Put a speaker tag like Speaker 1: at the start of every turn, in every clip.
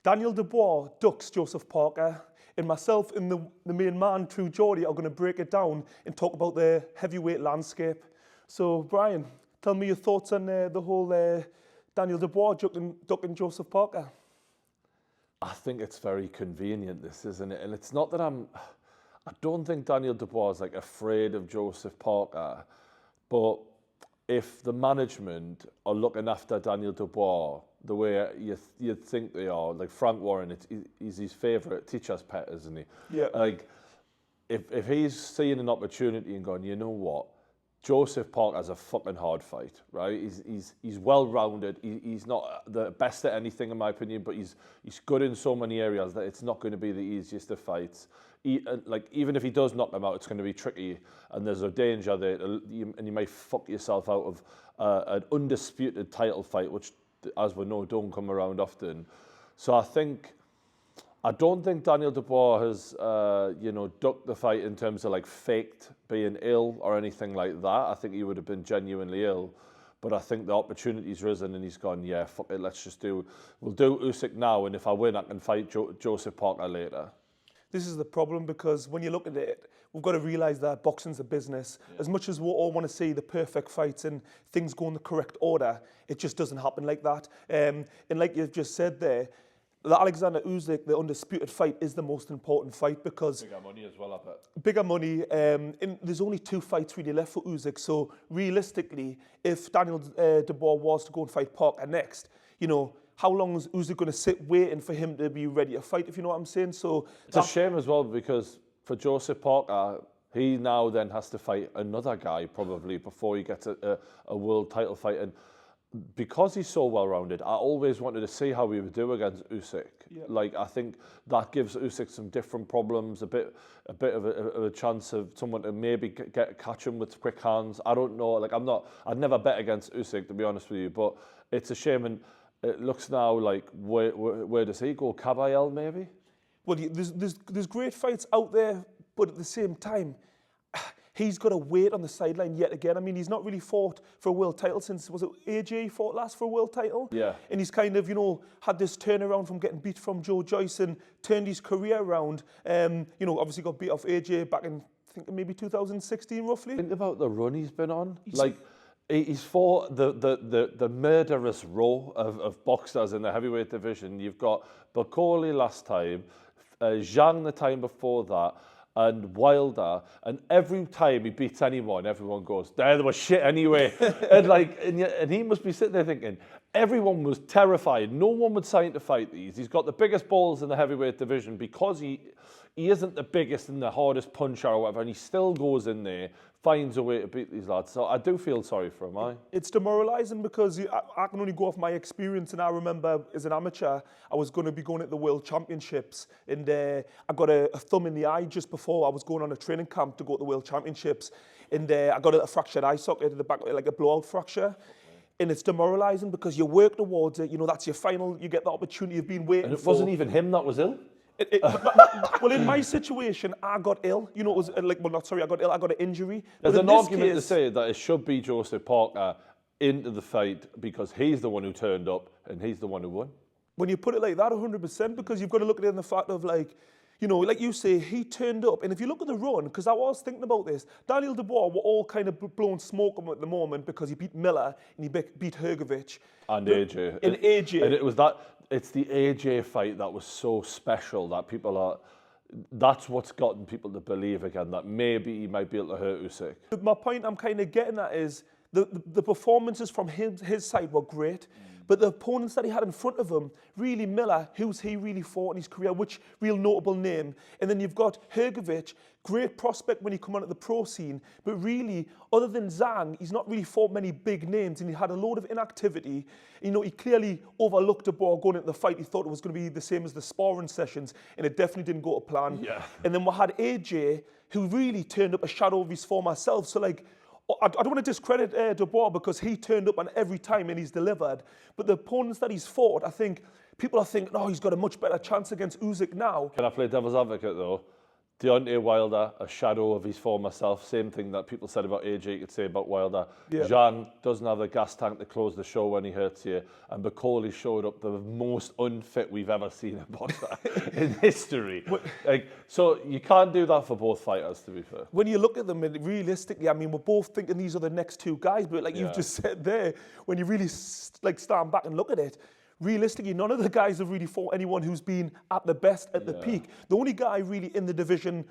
Speaker 1: Daniel Dubois ducks Joseph Parker, and myself and the main man, True Geordie, are going to break it down and talk about the heavyweight landscape. So, Brian, tell me your thoughts on the whole Daniel Dubois ducking Joseph Parker.
Speaker 2: I think it's very convenient, this, isn't it? And it's not that I don't think Daniel Dubois is like afraid of Joseph Parker, but if the management are looking after Daniel Dubois the way you'd think they are, like Frank Warren, he's his favourite teacher's pet, isn't he?
Speaker 1: Yeah.
Speaker 2: Like, if he's seeing an opportunity and going, you know what, Joseph Parker's a fucking hard fight, right? He's well-rounded. He's not the best at anything, in my opinion, but he's good in so many areas that it's not going to be the easiest of fights. Like, even if he does knock him out, it's going to be tricky, and there's a danger that and you might fuck yourself out of an undisputed title fight, which, as we know, don't come around often. So I don't think Daniel Dubois has, ducked the fight in terms of like faked being ill or anything like that. I think he would have been genuinely ill, but I think the opportunity's risen and he's gone, yeah, fuck it, we'll do Usyk now, and if I win, I can fight Joseph Parker later.
Speaker 1: This is the problem, because when you look at it, we've got to realise that boxing's a business. Yeah. As much as we all want to see the perfect fights and things go in the correct order, it just doesn't happen like that. And like you've just said there, the Oleksandr Usyk, the undisputed fight, is the most important fight because...
Speaker 2: Bigger money as well, I bet.
Speaker 1: Bigger money. And there's only 2 fights really left for Usyk. So realistically, if Daniel Dubois was to go and fight Parker next, how long is Usyk going to sit waiting for him to be ready to fight, if you know what I'm saying? So
Speaker 2: it's a shame as well, because for Joseph Parker, he now then has to fight another guy probably before he gets a world title fight. And because he's so well-rounded, I always wanted to see how he would do against Usyk. Yeah. Like, I think that gives Usyk some different problems, a bit of a chance of someone to maybe catch him with quick hands. I don't know. Like, I'd never bet against Usyk, to be honest with you, but it's a shame. And it looks now like, where does he go? Kabayel, maybe?
Speaker 1: Well, there's great fights out there, but at the same time, he's got to wait on the sideline yet again. I mean, he's not really fought for a world title since, was it AJ fought last for a world title?
Speaker 2: Yeah.
Speaker 1: And he's kind of, had this turnaround from getting beat from Joe Joyce and turned his career around. Obviously got beat off AJ back in, I think, maybe 2016, roughly.
Speaker 2: Think about the run he's been on. He's fought the murderous row of boxers in the heavyweight division. You've got Bakoli last time, Zhang the time before that, and Wilder, and every time he beats anyone, everyone goes, they were shit anyway. and he must be sitting there thinking, everyone was terrified. No one would sign to fight these. He's got the biggest balls in the heavyweight division because he isn't the biggest and the hardest puncher or whatever, and he still goes in there, finds a way to beat these lads. So I do feel sorry for him,
Speaker 1: It's demoralising because I can only go off my experience, and I remember as an amateur, I was going to be going at the World Championships, and I got a thumb in the eye just before I was going on a training camp to go to the World Championships, and I got a fractured eye socket at the back, like a blowout fracture. And it's demoralising because you work towards it, that's your final, you get the opportunity you've been waiting for.
Speaker 2: And it wasn't even him that was ill?
Speaker 1: Well, in my situation, I got ill. I got ill. I got an injury.
Speaker 2: There's an argument to say that it should be Joseph Parker into the fight because he's the one who turned up and he's the one who won.
Speaker 1: When you put it like that, 100%, because you've got to look at it in the fact of like you say, he turned up. And if you look at the run, because I was thinking about this, Daniel Dubois were all kind of blowing smoke at the moment because he beat Miller and he beat Hrgovic.
Speaker 2: And AJ.
Speaker 1: And AJ.
Speaker 2: And it was it's the AJ fight that was so special that that's what's gotten people to believe again that maybe he might be able to hurt Usyk.
Speaker 1: My point I'm kind of getting at is the performances from his side were great, but the opponents that he had in front of him, really Miller, who's he really fought in his career, which real notable name? And then you've got Hrgovic, great prospect when he come onto the pro scene, but really, other than Zhang, he's not really fought many big names, and he had a load of inactivity. He clearly overlooked Dubois going into the fight. He thought it was going to be the same as the sparring sessions, and it definitely didn't go to plan.
Speaker 2: Yeah.
Speaker 1: And then we had AJ, who really turned up a shadow of his former self. So I don't want to discredit Dubois because he turned up on every time and he's delivered. But the opponents that he's fought, I think people are thinking, he's got a much better chance against Usyk now.
Speaker 2: Can I play devil's advocate though? Deontay Wilder, a shadow of his former self. Same thing that people said about AJ, you could say about Wilder.
Speaker 1: Yeah.
Speaker 2: Jan doesn't have the gas tank to close the show when he hurts you. And Bacoli showed up the most unfit we've ever seen a boxer in history. So you can't do that for both fighters, to be fair.
Speaker 1: When you look at them, and realistically, I mean, we're both thinking these are the next two guys, but like you've just said there, when you really stand back and look at it, realistically, none of the guys have really fought anyone who's been at the best, at the peak. The only guy really in the division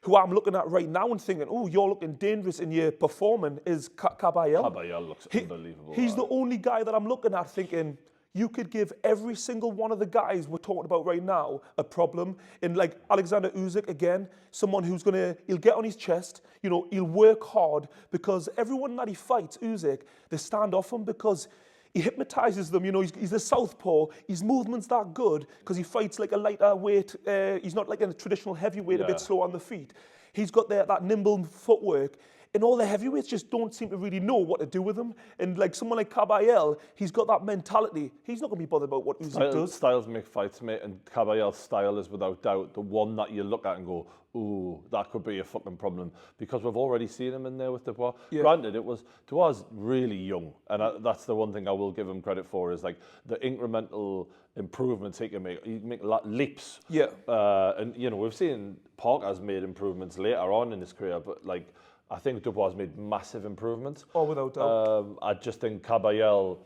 Speaker 1: who I'm looking at right now and thinking, oh, you're looking dangerous and you're performing, is Kabayel.
Speaker 2: Kabayel looks unbelievable.
Speaker 1: He's the only guy that I'm looking at thinking, you could give every single one of the guys we're talking about right now a problem. And like Oleksandr Usyk, again, someone who's he'll get on his chest, he'll work hard, because everyone that he fights, Usyk, they stand off him because he hypnotizes them. He's a southpaw. His movement's that good because he fights like a lighter weight. He's not like a traditional heavyweight, a bit slow on the feet. He's got that nimble footwork. And all the heavyweights just don't seem to really know what to do with him. And like someone like Kabayel, he's got that mentality. He's not going to be bothered about what Usyk does.
Speaker 2: Styles make fights, mate, and Kabayel's style is without doubt the one that you look at and go, ooh, that could be a fucking problem, because we've already seen him in there with Dubois. Yeah. Granted, Dubois really young, and that's the one thing I will give him credit for, is like the incremental improvements he can make. He can make leaps.
Speaker 1: Yeah.
Speaker 2: And we've seen Parker's made improvements later on in his career, but like, I think Dubois made massive improvements.
Speaker 1: Oh, without doubt.
Speaker 2: I just think Kabayel,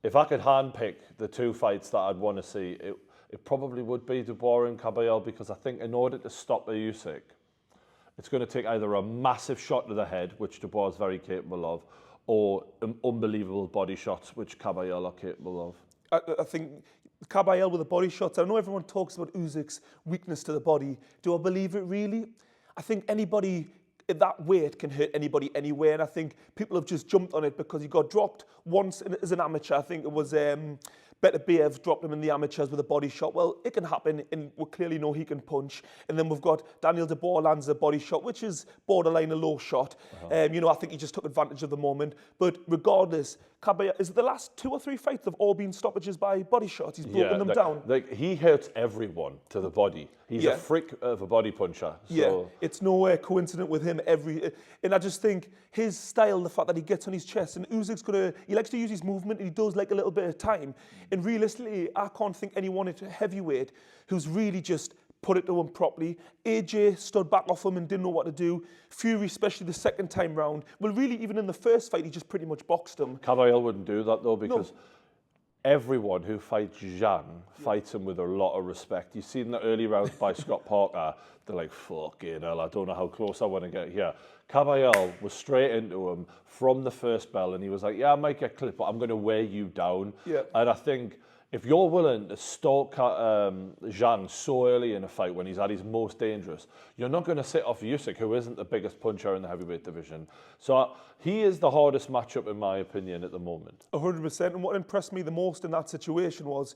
Speaker 2: if I could handpick the two fights that I'd want to see, it probably would be Dubois and Kabayel, because I think in order to stop the Usyk, it's going to take either a massive shot to the head, which Dubois is very capable of, or unbelievable body shots, which Kabayel are capable
Speaker 1: of. I think Kabayel with the body shots, I know everyone talks about Usyk's weakness to the body. Do I believe it really? I think anybody at that weight can hurt anybody anywhere, and I think people have just jumped on it because he got dropped once as an amateur. I think it was Beterbiev dropped him in the amateurs with a body shot. Well, it can happen, and we clearly know he can punch. And then we've got Daniel Dubois lands a body shot, which is borderline a low shot. I think he just took advantage of the moment. But regardless, Kabayel, is it the last 2 or 3 fights have all been stoppages by body shots? He's broken them down.
Speaker 2: He hurts everyone to the body. He's a freak of a body puncher. So.
Speaker 1: Yeah, it's no coincident with him. And I just think his style, the fact that he gets on his chest, and Usyk's he likes to use his movement, and he does like a little bit of time. And realistically, I can't think anyone at heavyweight who's really just put it to him properly. AJ stood back off him and didn't know what to do. Fury, especially the second time round. Well, really, even in the first fight, he just pretty much boxed him.
Speaker 2: Kabayel wouldn't do that, though, because everyone who fights Jan fights him with a lot of respect. You see in the early rounds by Scott Parker, they're like, fucking hell, I don't know how close I want to get here. Kabayel was straight into him from the first bell, and he was like, yeah, I might get clipped, but I'm going to wear you down.
Speaker 1: Yeah.
Speaker 2: And I think if you're willing to stalk Jan so early in a fight when he's at his most dangerous, you're not going to sit off Usyk, who isn't the biggest puncher in the heavyweight division. So he is the hardest matchup, in my opinion, at the moment.
Speaker 1: 100%. And what impressed me the most in that situation was,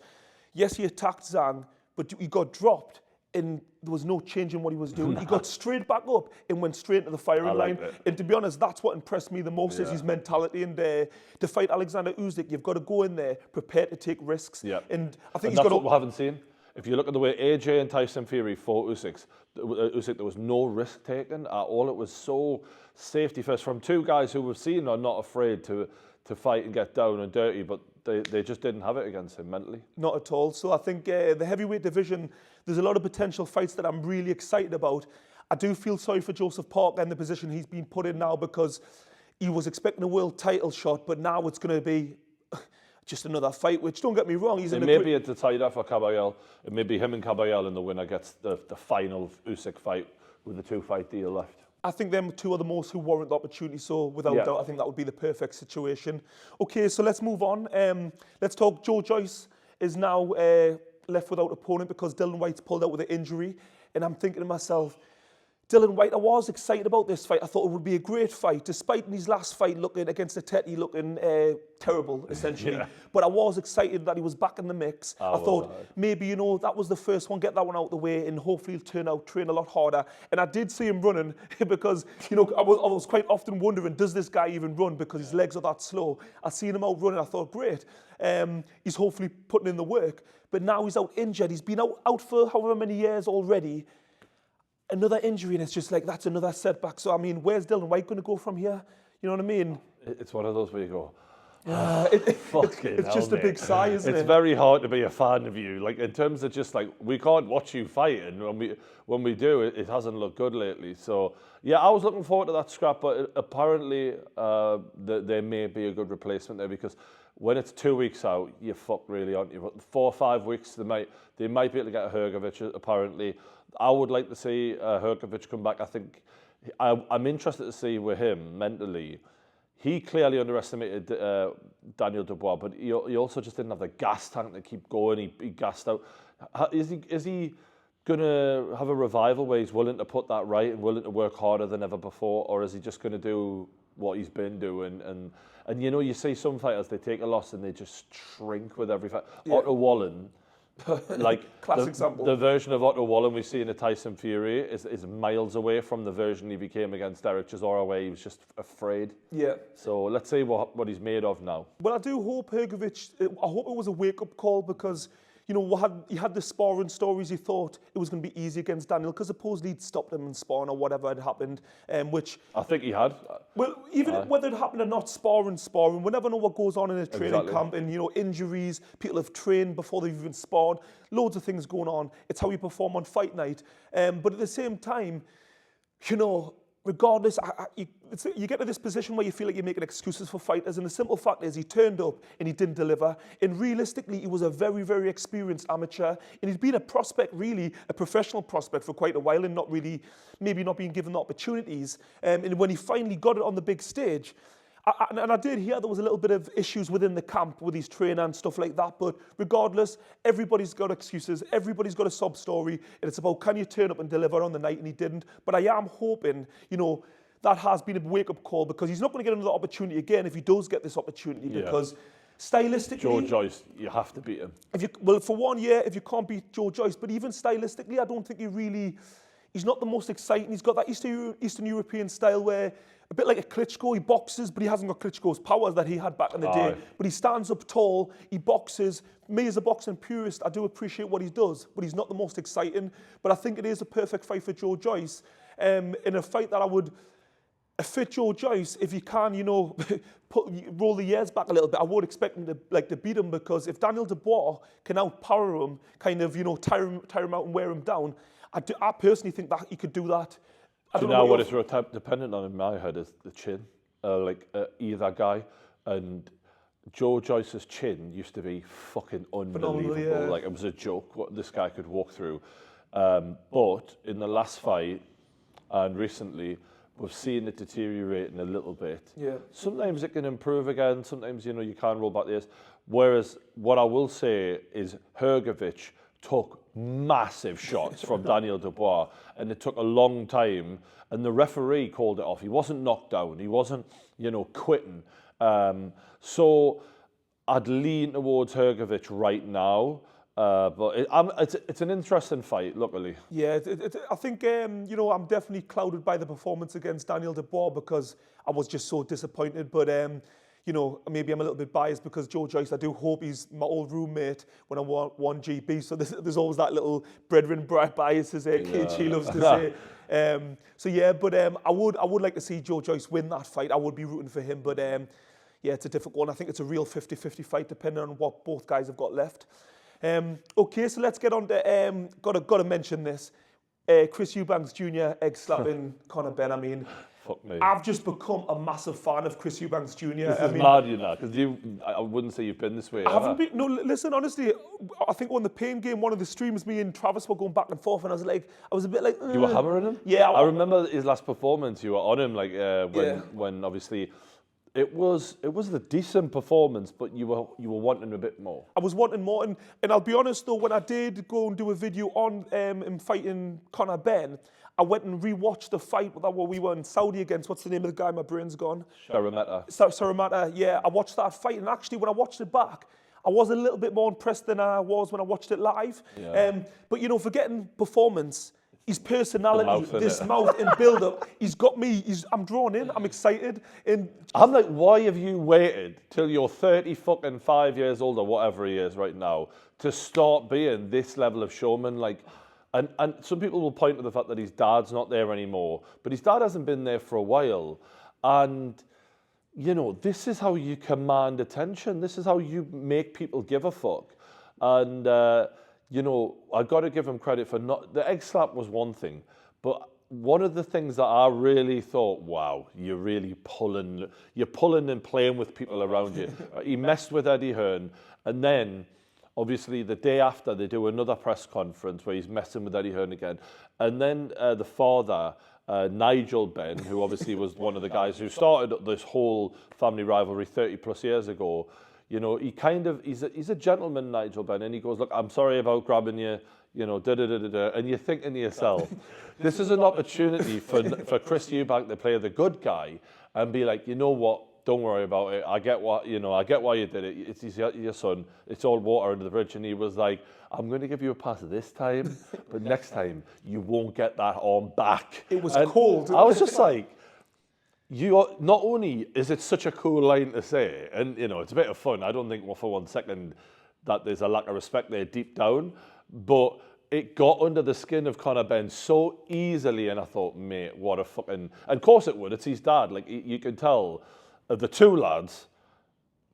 Speaker 1: yes, he attacked Zhang, but he got dropped, and there was no change in what he was doing. He got straight back up and went straight into the firing line. And to be honest, that's what impressed me the most, is his mentality. And to fight Oleksandr Usyk, you've got to go in there prepared to take risks.
Speaker 2: Yeah.
Speaker 1: And I think
Speaker 2: that's what we haven't seen. If you look at the way AJ and Tyson Fury fought Usyk, there was no risk taken at all. It was so safety first from two guys who we've seen are not afraid to fight and get down and dirty, but they just didn't have it against him mentally.
Speaker 1: Not at all. So I think the heavyweight division, there's a lot of potential fights that I'm really excited about. I do feel sorry for Joseph Parker and the position he's been put in now, because he was expecting a world title shot, but now it's going to be just another fight, which, don't get me wrong, he's in
Speaker 2: maybe it's a tie-off for Kabayel. It may be him and Kabayel, and the winner gets the final Usyk fight with the 2-fight deal left.
Speaker 1: I think them two are the most who warrant the opportunity, so without doubt, I think that would be the perfect situation. Okay, so let's move on. Let's talk. Joe Joyce is now left without opponent because Dillian Whyte's pulled out with an injury, and I'm thinking to myself, Dillian Whyte, I was excited about this fight. I thought it would be a great fight, despite in his last fight looking against the Teti looking terrible, essentially. But I was excited that he was back in the mix. I thought maybe, that was the first one, get that one out of the way, and hopefully he'll train a lot harder. And I did see him running because, I was quite often wondering, does this guy even run, because his legs are that slow? I seen him out running. I thought, great. He's hopefully putting in the work. But now he's out injured. He's been out for however many years already. another injury, and it's just like, that's another setback. So, I mean, where's Dillian Whyte going to go from here? You know what I mean?
Speaker 2: It's one of those where you go,
Speaker 1: it's just a big sigh, isn't it?
Speaker 2: It's very hard to be a fan of you. Like, in terms of just like, we can't watch you fight, and when we do, it hasn't looked good lately. So yeah, I was looking forward to that scrap, but apparently there may be a good replacement there, because when it's 2 weeks out, you're fucked really, aren't you? But 4 or 5 weeks, they might be able to get a Hrgovic, apparently. I would like to see Hrgovic come back. I think I'm interested to see with him mentally. He clearly underestimated Daniel Dubois, but he also just didn't have the gas tank to keep going. He gassed out. Is he going to have a revival where he's willing to put that right and willing to work harder than ever before, or is he just going to do what he's been doing? And you know, you see some fighters, they take a loss and they just shrink with every fight. Yeah. Otto Wallen, like
Speaker 1: classic example.
Speaker 2: The version of Otto Wallen we see in a Tyson Fury is miles away from the version he became against Derek Chisora, where he was just afraid.
Speaker 1: Yeah.
Speaker 2: So let's see what he's made of now.
Speaker 1: Well, I do hope Hrgovic, I hope it was a wake-up call, because, you know, he had the sparring stories. He thought it was going to be easy against Daniel because supposedly he'd stopped him in sparring or whatever had happened, which...
Speaker 2: I think he had.
Speaker 1: Well, even whether it happened or not, sparring, we never know what goes on in a training camp, and, you know, injuries, people have trained before they've even sparred, loads of things going on. It's how you perform on fight night. But at the same time, you know, regardless, you get to this position where you feel like you're making excuses for fighters, and the simple fact is he turned up and he didn't deliver. And realistically, he was a very, very experienced amateur, and he's been a prospect, really, a professional prospect for quite a while, and not really, maybe not being given the opportunities. And when he finally got it on the big stage, and I did hear there was a little bit of issues within the camp with his trainer and stuff like that, but regardless, everybody's got excuses, everybody's got a sob story, and it's about, can you turn up and deliver on the night? And he didn't. But I am hoping, you know, that has been a wake-up call, because he's not going to get another opportunity again if he does get this opportunity, because stylistically...
Speaker 2: Joe Joyce, you have to beat him.
Speaker 1: Well, for 1 year, if you can't beat Joe Joyce, but even stylistically, I don't think he's not the most exciting. He's got that Eastern European style where, a bit like a Klitschko, he boxes, but he hasn't got Klitschko's powers that he had back in the day. But he stands up tall, he boxes. Me as a boxing purist, I do appreciate what he does, but he's not the most exciting. But I think it is a perfect fight for Joe Joyce. In a fight that I would... A fit Joe Joyce, if he can, you know, roll the years back a little bit, I would expect him to beat him, because if Daniel Dubois can outpower him, kind of, you know, tire him out and wear him down, I personally think that he could do that.
Speaker 2: I don't know what it's dependent on in my head is the chin, either guy. And Joe Joyce's chin used to be fucking unbelievable.
Speaker 1: Yeah.
Speaker 2: Like, it was a joke what this guy could walk through. But in the last fight and recently, we've seen it deteriorating a little bit.
Speaker 1: Yeah. Sometimes
Speaker 2: it can improve again. Sometimes, you know, you can't roll back the years. Whereas what I will say is Hrgovic took massive shots from Daniel Dubois, and it took a long time, and the referee called it off. He wasn't knocked down. He wasn't, you know, quitting. So I'd lean towards Hrgovic right now. But it's an interesting fight, luckily.
Speaker 1: Yeah, I think, you know, I'm definitely clouded by the performance against Daniel Dubois, because I was just so disappointed. But, you know, maybe I'm a little bit biased because Joe Joyce, I do hope he's my old roommate when I won GB. So there's always that little brethren bias, as KG loves to say. So, yeah, but I would like to see Joe Joyce win that fight. I would be rooting for him. But, yeah, it's a difficult one. I think it's a real 50-50 fight, depending on what both guys have got left. Okay, so let's get on to, got to mention this. Chris Eubank Jr. egg-slapping Conor Benn. I mean,
Speaker 2: fuck me.
Speaker 1: I've just become a massive fan of Chris Eubank Jr.
Speaker 2: This is mad, you know, because I wouldn't say you've been this way.
Speaker 1: I haven't been. No, listen, honestly, I think on the Pain game, one of the streams, me and Travis were going back and forth, and I was a bit like...
Speaker 2: You were hammering him?
Speaker 1: Yeah.
Speaker 2: I remember his last performance, you were on him, like, when obviously... It was a decent performance, but you were wanting a bit more.
Speaker 1: I was wanting more, and I'll be honest though, when I did go and do a video on him fighting Conor Benn, I went and rewatched the fight that we were in Saudi against. What's the name of the guy? My brain's gone.
Speaker 2: Saramata.
Speaker 1: Yeah, I watched that fight, and actually when I watched it back, I was a little bit more impressed than I was when I watched it live. Yeah. But you know, forgetting performance, his personality, this mouth and build-up, he's got me. I'm drawn in. I'm excited. And
Speaker 2: I'm like, why have you waited till you're 35 years old or whatever he is right now to start being this level of showman? Like, And some people will point to the fact that his dad's not there anymore, but his dad hasn't been there for a while. And, you know, this is how you command attention. This is how you make people give a fuck. And, you know, I got to give him credit for not... The egg slap was one thing, but one of the things that I really thought, wow, you're pulling and playing with people around you. He messed with Eddie Hearn, and then... Obviously, the day after, they do another press conference where he's messing with Eddie Hearn again. And then the father, Nigel-Ben, who obviously was one of the guys who started this whole family rivalry 30 plus years ago, you know, he's a gentleman, Nigel-Ben, and he goes, look, I'm sorry about grabbing you, you know, da-da-da-da-da. And you're thinking to yourself, this is an opportunity for Chris Eubank to play the good guy and be like, you know what? Don't worry about it. I get why you did it. It's your son. It's all water under the bridge. And he was like, I'm going to give you a pass this time, but next time you won't get that arm back.
Speaker 1: It was cold.
Speaker 2: I was just like, not only is it such a cool line to say, and you know, it's a bit of fun. I don't think for 1 second that there's a lack of respect there deep down, but it got under the skin of Conor Benn so easily. And I thought, mate, what a fucking... And of course it would. It's his dad. Like, you could tell... Of the two lads,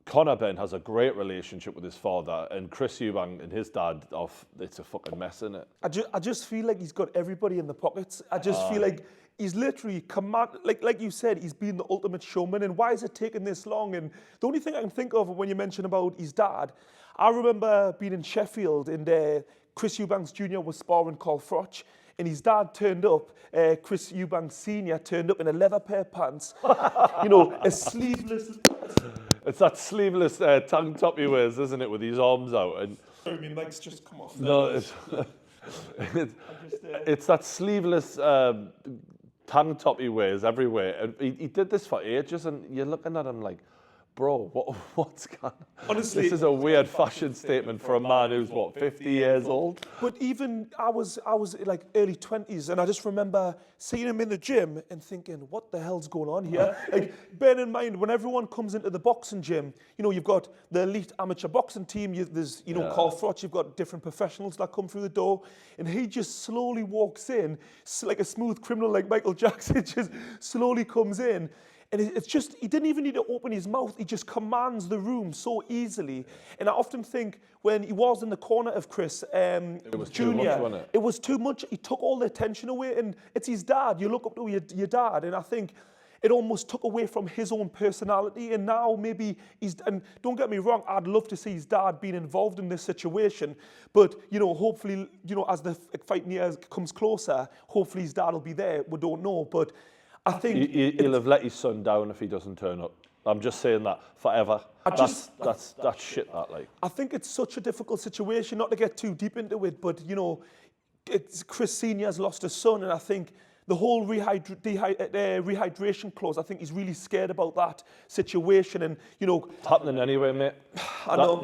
Speaker 2: Conor Benn has a great relationship with his father, and Chris Eubank and his dad, it's a fucking mess, isn't it?
Speaker 1: I just feel like he's got everybody in the pockets. I just feel like he's literally like you said, he's been the ultimate showman. And why is it taking this long? And the only thing I can think of when you mention about his dad, I remember being in Sheffield and Chris Eubank Jr was sparring Carl Froch. And his dad turned up, Chris Eubank Sr turned up in a leather pair of pants, you know, a sleeveless...
Speaker 2: It's that sleeveless tank top he wears, isn't it, with his arms out? And
Speaker 1: sorry, my mic's just come off.
Speaker 2: No, it's that sleeveless tank top he wears everywhere. And he did this for ages, and you're looking at him like, bro, what's going on?
Speaker 1: Honestly,
Speaker 2: this is a weird fashion statement for a man who's, 50 years old?
Speaker 1: But even, I was like early 20s, and I just remember seeing him in the gym and thinking, what the hell's going on here? Like, bear in mind, when everyone comes into the boxing gym, you know, you've got the elite amateur boxing team, there's, you know, Carl Froch, you've got different professionals that come through the door, and he just slowly walks in, like a smooth criminal like Michael Jackson, just slowly comes in. And it's just, he didn't even need to open his mouth. He just commands the room so easily. And I often think when he was in the corner of Chris
Speaker 2: it was
Speaker 1: Jr.,
Speaker 2: too much, wasn't it?
Speaker 1: It was too much. He took all the attention away. And it's his dad. You look up to your dad. And I think it almost took away from his own personality. And now maybe and don't get me wrong, I'd love to see his dad being involved in this situation. But, you know, hopefully, you know, as the fight comes closer, hopefully his dad will be there. We don't know. But I think
Speaker 2: he'll have let his son down if he doesn't turn up. I'm just saying that forever. That's shit. That like.
Speaker 1: I think it's such a difficult situation. Not to get too deep into it, but you know, Chris Senior's lost a son, and I think the whole rehydration clause. I think he's really scared about that situation, and you know,
Speaker 2: it's happening anyway, mate.
Speaker 1: I know.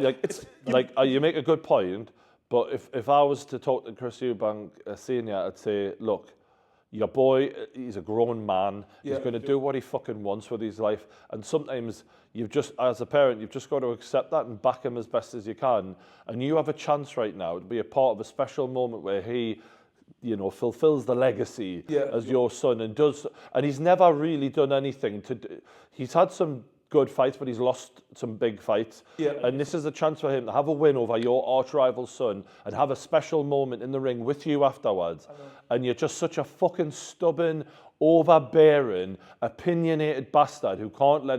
Speaker 2: You make a good point, but if I was to talk to Chris Eubank Sr, I'd say, look. Your boy, he's a grown man. Yeah. He's going to do what he fucking wants with his life. And sometimes as a parent, you've just got to accept that and back him as best as you can. And you have a chance right now to be a part of a special moment where he, you know, fulfills the legacy as your son and he's never really done anything he's had some good fights, but he's lost some big fights. Yeah. And this is a chance for him to have a win over your arch-rival son and have a special moment in the ring with you afterwards. And you're just such a fucking stubborn, overbearing, opinionated bastard who can't let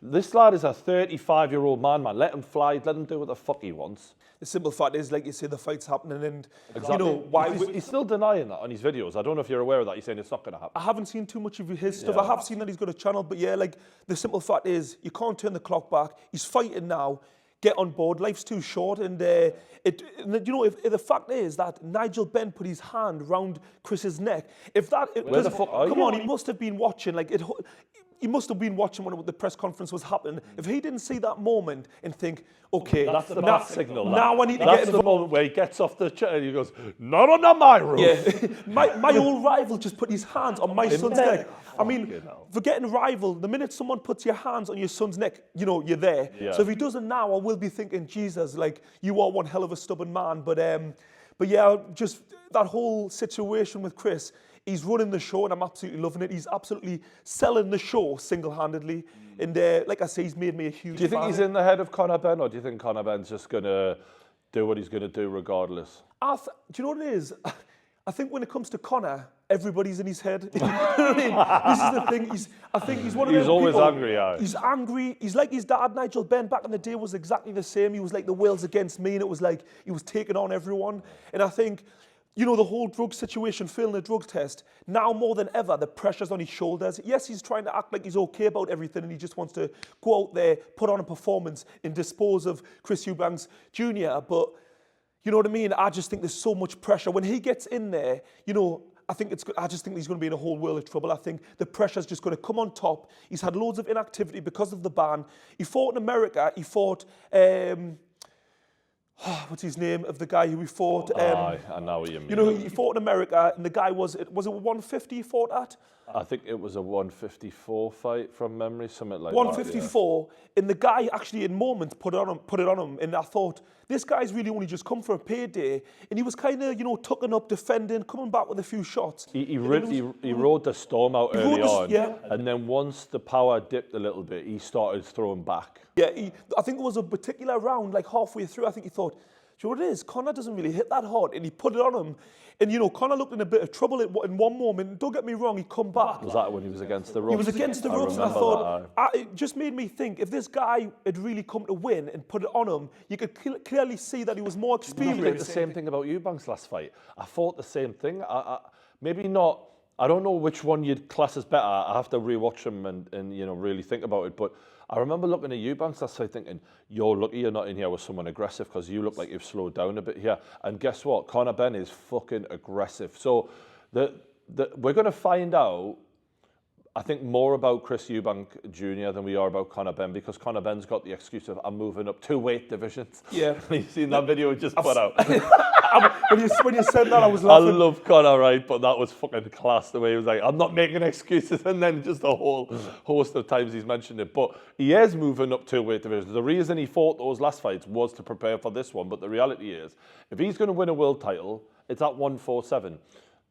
Speaker 2: This lad is a 35-year-old man. Let him fly. Let him do what the fuck he wants.
Speaker 1: The simple fact is, like you say, the fight's happening, and you know why
Speaker 2: he's still denying that on his videos. I don't know if you're aware of that. He's saying it's not going to happen.
Speaker 1: I haven't seen too much of his stuff. I have seen that he's got a channel, but yeah, like the simple fact is, you can't turn the clock back. He's fighting now. Get on board. Life's too short, and you know, if the fact is that Nigel-Ben put his hand round Chris's neck. Where the fuck are you? Come on, he must have been watching. He must have been watching when the press conference was happening. If he didn't see that moment and think, okay,
Speaker 2: that's the bat signal.
Speaker 1: Now I need to get
Speaker 2: That's the moment where he gets off the chair and he goes, not under my roof.
Speaker 1: Yeah, my old rival just put his hands on my son's neck. I mean, forgetting rival, the minute someone puts your hands on your son's neck, you know, you're there. Yeah. So if he doesn't now, I will be thinking, Jesus, like, you are one hell of a stubborn man. But But yeah, just that whole situation with Chris, he's running the show and I'm absolutely loving it. He's absolutely selling the show single-handedly. And like I say, he's made me a huge fan.
Speaker 2: Do you think he's in the head of Conor Benn, or do you think Conor Benn's just going to do what he's going to do regardless?
Speaker 1: Do you know what it is? I think when it comes to Conor, everybody's in his head. You know what I mean? This is the thing. I think he's one of those
Speaker 2: always
Speaker 1: people,
Speaker 2: angry, yeah.
Speaker 1: He's angry. He's like his dad, Nigel Benn, back in the day was exactly the same. He was like the world's against me, and it was like he was taking on everyone. And I think, you know, the whole drug situation, failing a drug test, now more than ever, the pressure's on his shoulders. Yes, he's trying to act like he's okay about everything, and he just wants to go out there, put on a performance, and dispose of Chris Eubank Jr., but you know what I mean? I just think there's so much pressure. When he gets in there, you know, I just think he's going to be in a whole world of trouble. I think the pressure's just going to come on top. He's had loads of inactivity because of the ban. He fought in America. He fought, what's his name of the guy who he fought?
Speaker 2: I know what you mean.
Speaker 1: You know, he fought in America, and the guy was it 150 he fought at?
Speaker 2: I think it was a 154 fight from memory, something like
Speaker 1: 154,
Speaker 2: that.
Speaker 1: And the guy actually in moments put it on him, and I thought, this guy's really only just come for a payday, and he was kind of, you know, tucking up, defending, coming back with a few shots.
Speaker 2: He rode the storm out early on,
Speaker 1: yeah.
Speaker 2: And then once the power dipped a little bit, he started throwing back.
Speaker 1: Yeah, I think it was a particular round, like halfway through, I think he thought, do you know what it is? Conor doesn't really hit that hard, and he put it on him. And, you know, Conor looked in a bit of trouble in one moment. Don't get me wrong, he come back.
Speaker 2: Was that when he was against the ropes?
Speaker 1: He was against the ropes, and I thought, it just made me think, if this guy had really come to win and put it on him, you could clearly see that he was more experienced.
Speaker 2: I think the same thing about Eubank's last fight. I thought the same thing. Maybe not. I don't know which one you'd class as better. I have to rewatch them and you know, really think about it. But I remember looking at Eubanks last fight thinking, you're lucky you're not in here with someone aggressive, because you look like you've slowed down a bit here. And guess what? Conor Benn is fucking aggressive. So we're going to find out, I think, more about Chris Eubank Jr. than we are about Conor Benn, because Conor Benn's got the excuse of, I'm moving up 2 weight divisions.
Speaker 1: Yeah.
Speaker 2: You've seen that video we just put out.
Speaker 1: when you said that, I was laughing.
Speaker 2: I love Conor, right? But that was fucking class, the way he was like, I'm not making excuses. And then just a whole host of times he's mentioned it. But he is moving up 2 weight divisions. The reason he fought those last fights was to prepare for this one. But the reality is, if he's going to win a world title, it's at 147.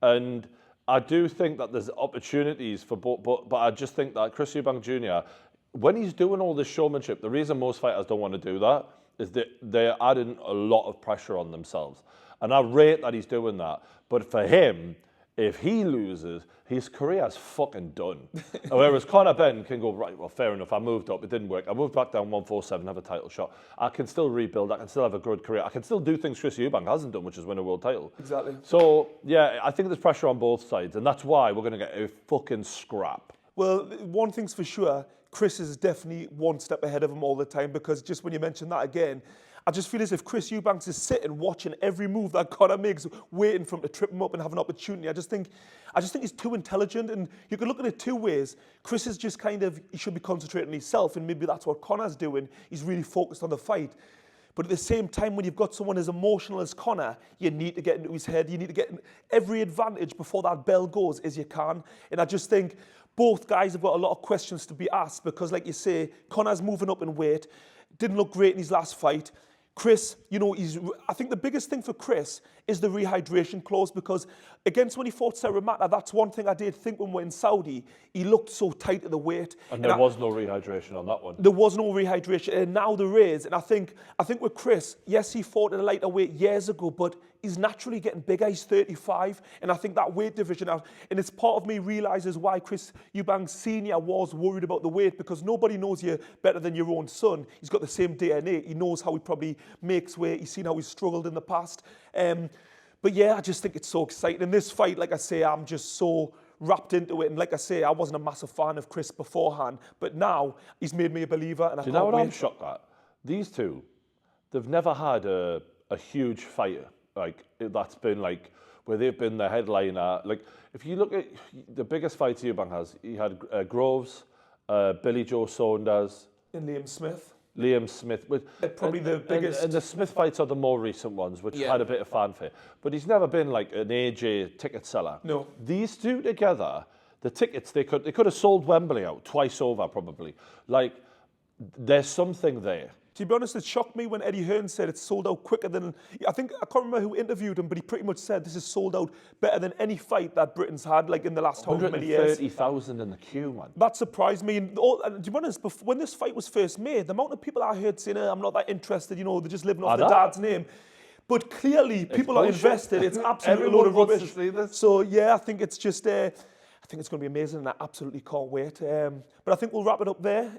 Speaker 2: And I do think that there's opportunities for both, but I just think that Chris Eubank Jr., when he's doing all this showmanship, the reason most fighters don't want to do that is that they're adding a lot of pressure on themselves. And I rate that he's doing that. But for him, if he loses, his career's fucking done. Whereas Conor Benn can go, right, well, fair enough, I moved up, it didn't work. I moved back down 147, have a title shot. I can still rebuild, I can still have a good career. I can still do things Chris Eubank hasn't done, which is win a world title.
Speaker 1: Exactly.
Speaker 2: So, yeah, I think there's pressure on both sides, and that's why we're going to get a fucking scrap.
Speaker 1: Well, one thing's for sure, Chris is definitely one step ahead of him all the time, because just when you mention that again, I just feel as if Chris Eubanks is sitting, watching every move that Conor makes, waiting for him to trip him up and have an opportunity. I just think he's too intelligent, and you can look at it 2 ways. Chris is just kind of, he should be concentrating on himself, and maybe that's what Conor's doing. He's really focused on the fight. But at the same time, when you've got someone as emotional as Conor, you need to get into his head. You need to get every advantage before that bell goes as you can. And I just think both guys have got a lot of questions to be asked, because, like you say, Conor's moving up in weight. Didn't look great in his last fight. Chris, you know, I think the biggest thing for Chris is the rehydration clause, because against when he fought Serramata, that's one thing I did think when we were in Saudi, he looked so tight at the weight.
Speaker 2: And there was no rehydration on that one.
Speaker 1: There was no rehydration, and now there is. And I think with Chris, yes, he fought at a lighter weight years ago, but he's naturally getting bigger. He's 35, and I think that weight division, and it's part of me realises why Chris Eubank Sr. was worried about the weight, because nobody knows you better than your own son. He's got the same DNA. He knows how he probably makes weight. He's seen how he's struggled in the past. But yeah, I just think it's so exciting. In this fight, like I say, I'm just so wrapped into it. And like I say, I wasn't a massive fan of Chris beforehand, but now he's made me a believer. And
Speaker 2: Do you know what I'm shocked at? These two, they've never had a huge fighter like that's been like where they've been the headliner. Like if you look at the biggest fights Eubank has, he had Groves, Billy Joe Saunders,
Speaker 1: and Liam Smith.
Speaker 2: Probably
Speaker 1: the biggest.
Speaker 2: And the Smith fights are the more recent ones, which had a bit of fanfare. But he's never been like an AJ ticket seller.
Speaker 1: No.
Speaker 2: These two together, the tickets they could have sold Wembley out twice over probably. Like there's something there.
Speaker 1: To be honest, it shocked me when Eddie Hearn said it's sold out quicker than... I can't remember who interviewed him, but he pretty much said this is sold out better than any fight that Britain's had, like in the last however many years.
Speaker 2: 130,000 in the queue, man.
Speaker 1: That surprised me. And to be honest, when this fight was first made, the amount of people I heard saying, I'm not that interested, you know, they're just living off their dad's name. But clearly, people are invested. It's absolutely a load of rubbish.
Speaker 2: To see this.
Speaker 1: So, yeah, I think it's just... I think it's going to be amazing, and I absolutely can't wait. But I think we'll wrap it up there.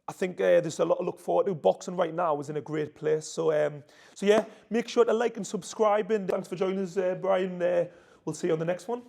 Speaker 1: I think there's a lot to look forward to. Boxing right now is in a great place. So yeah, make sure to like and subscribe. And thanks for joining us, Brian. We'll see you on the next one.